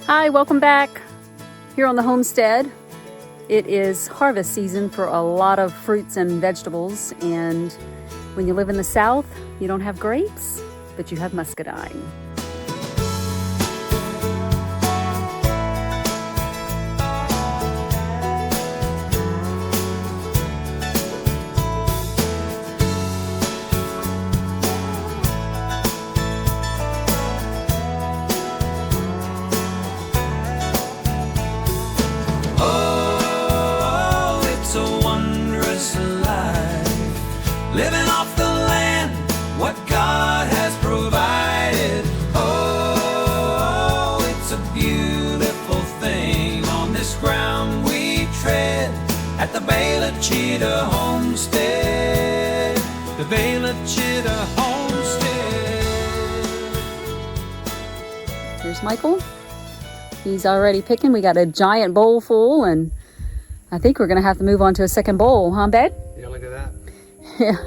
Hi, welcome back here on the homestead. It is harvest season for a lot of fruits and vegetables, and when you live in the South, you don't have grapes, but you have muscadine. Living off the land, what God has provided. Oh, it's a beautiful thing on this ground we tread at the Homestead. The Homestead. Here's Michael. He's already picking. We got a giant bowl full, and I think we're going to have to move on to a second bowl, huh, Bed? Yeah, look at that. Yeah.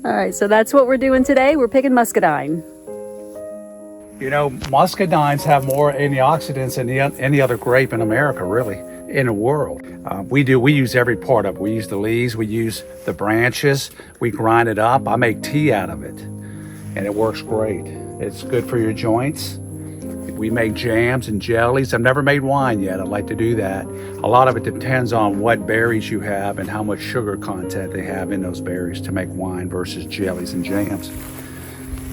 All right, so that's what we're doing today. We're picking muscadine. You know, muscadines have more antioxidants than any other grape in America, really, in the world. We use every part of it. We use the leaves, we use the branches, we grind it up. I make tea out of it, and it works great. It's good for your joints. We make jams and jellies. I've never made wine yet. I'd like to do that. A lot of it depends on what berries you have and how much sugar content they have in those berries to make wine versus jellies and jams.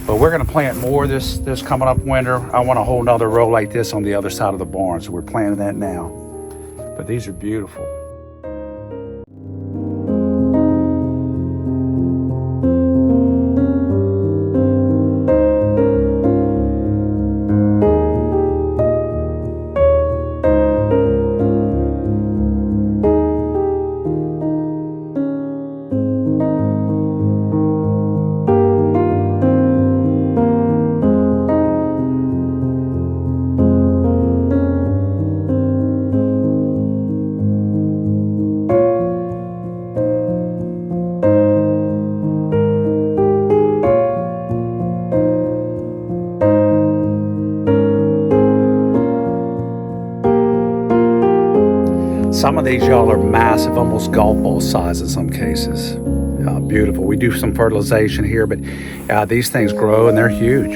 But we're gonna plant more this coming up winter. I want a whole nother row like this on the other side of the barn, so we're planting that now. But these are beautiful. Some of these, y'all, are massive, almost golf ball size in some cases. Beautiful. We do some fertilization here, but these things grow and they're huge.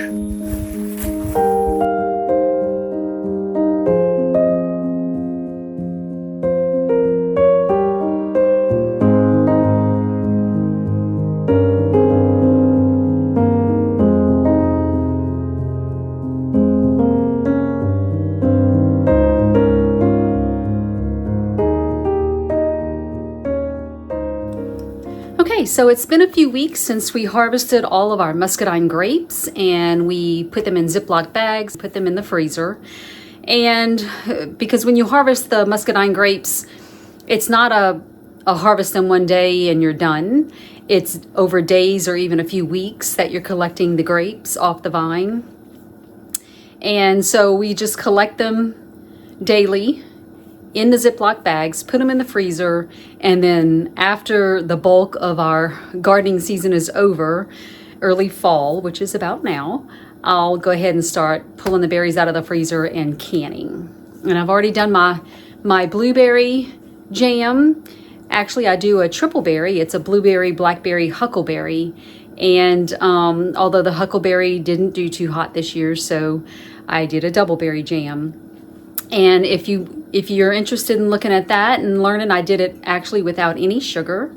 Okay, so it's been a few weeks since we harvested all of our muscadine grapes, and we put them in Ziploc bags, put them in the freezer. And because when you harvest the muscadine grapes, it's not a harvest in one day and you're done. It's over days or even a few weeks that you're collecting the grapes off the vine. And so we just collect them daily in the Ziploc bags, put them in the freezer, and then after the bulk of our gardening season is over, early fall, which is about now, I'll go ahead and start pulling the berries out of the freezer and canning. And I've already done my blueberry jam. Actually, I do a triple berry. It's a blueberry, blackberry, huckleberry. And although the huckleberry didn't do too hot this year, so I did a double berry jam. And if you're interested in looking at that and learning, I did it actually without any sugar.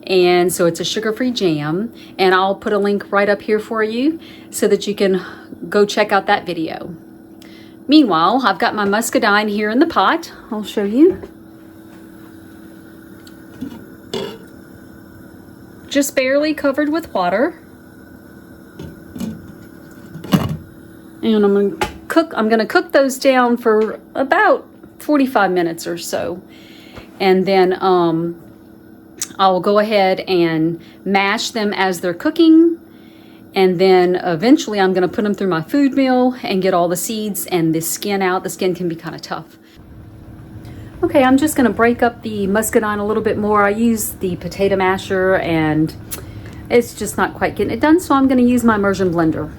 And so it's a sugar-free jam. And I'll put a link right up here for you so that you can go check out that video. Meanwhile, I've got my muscadine here in the pot. I'll show you. Just barely covered with water. And I'm gonna cook those down for about 45 minutes or so. And then I'll go ahead and mash them as they're cooking. And then eventually I'm gonna put them through my food mill and get all the seeds and the skin out. The skin can be kind of tough. Okay, I'm just gonna break up the muscadine a little bit more. I use the potato masher and it's just not quite getting it done, so I'm gonna use my immersion blender.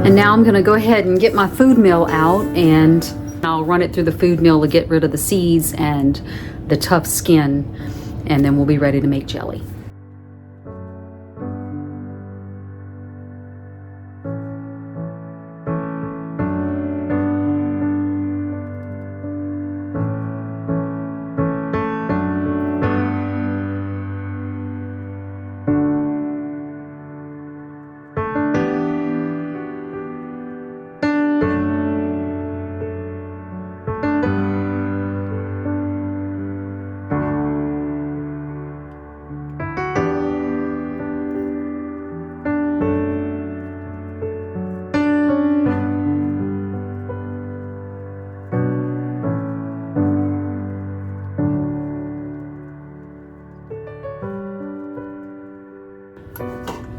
And now I'm gonna go ahead and get my food mill out, and I'll run it through the food mill to get rid of the seeds and the tough skin, and then we'll be ready to make jelly.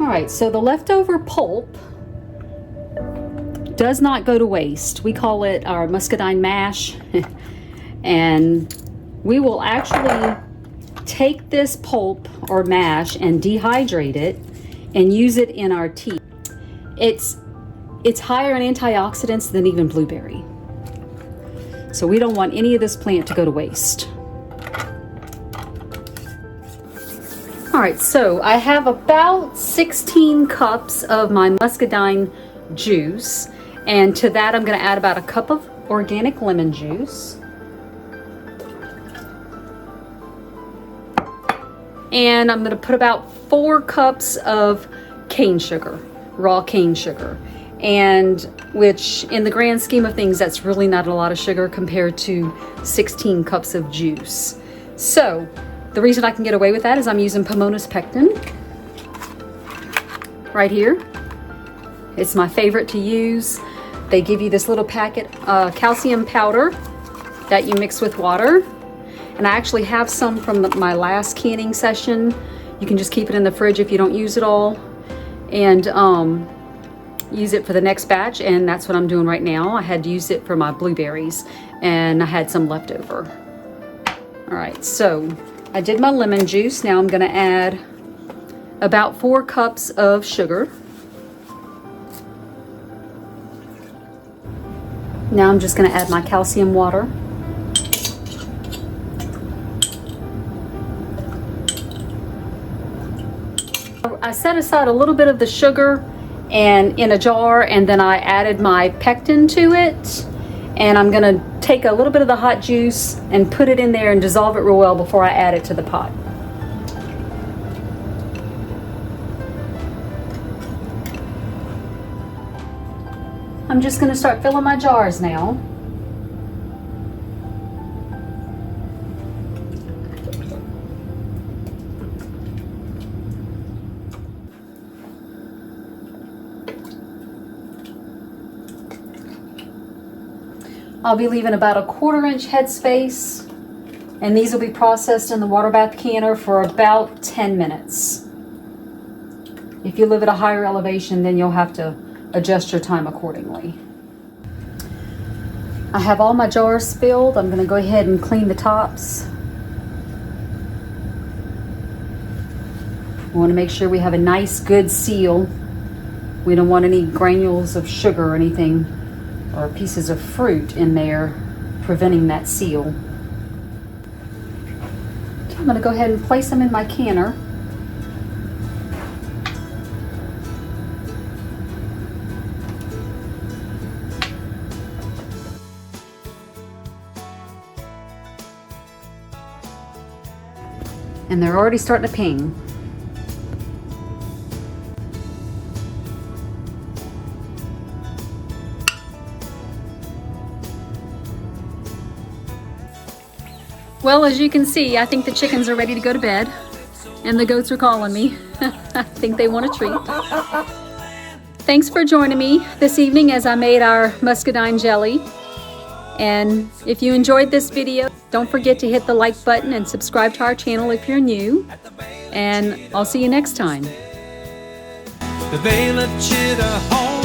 Alright, so the leftover pulp does not go to waste. We call it our muscadine mash. And we will actually take this pulp or mash and dehydrate it and use it in our tea. It's higher in antioxidants than even blueberry. So we don't want any of this plant to go to waste. All right, so I have about 16 cups of my muscadine juice, and to that I'm going to add about a cup of organic lemon juice. And I'm going to put about 4 cups of cane sugar, raw cane sugar, and which in the grand scheme of things, that's really not a lot of sugar compared to 16 cups of juice. So the reason I can get away with that is I'm using Pomona's pectin right here. It's my favorite to use. They give you this little packet calcium powder that you mix with water. And I actually have some from my last canning session. You can just keep it in the fridge if you don't use it all, and use it for the next batch. And that's what I'm doing right now. I had to use it for my blueberries, and I had some left over. All right, so I did my lemon juice. Now I'm going to add about 4 cups of sugar. Now I'm just going to add my calcium water. I set aside a little bit of the sugar and in a jar, and then I added my pectin to it. And I'm going to take a little bit of the hot juice and put it in there and dissolve it real well before I add it to the pot. I'm just going to start filling my jars now. I'll be leaving about a 1/4 inch headspace, and these will be processed in the water bath canner for about 10 minutes. If you live at a higher elevation, then you'll have to adjust your time accordingly. I have all my jars filled. I'm going to go ahead and clean the tops. We want to make sure we have a nice, good seal. We don't want any granules of sugar or anything, or pieces of fruit in there preventing that seal. Okay, I'm going to go ahead and place them in my canner. And they're already starting to ping. Well, as you can see, I think the chickens are ready to go to bed, and the goats are calling me. I think they want a treat. Thanks for joining me this evening as I made our muscadine jelly. And if you enjoyed this video, don't forget to hit the like button and subscribe to our channel if you're new. And I'll see you next time. The village hit a home.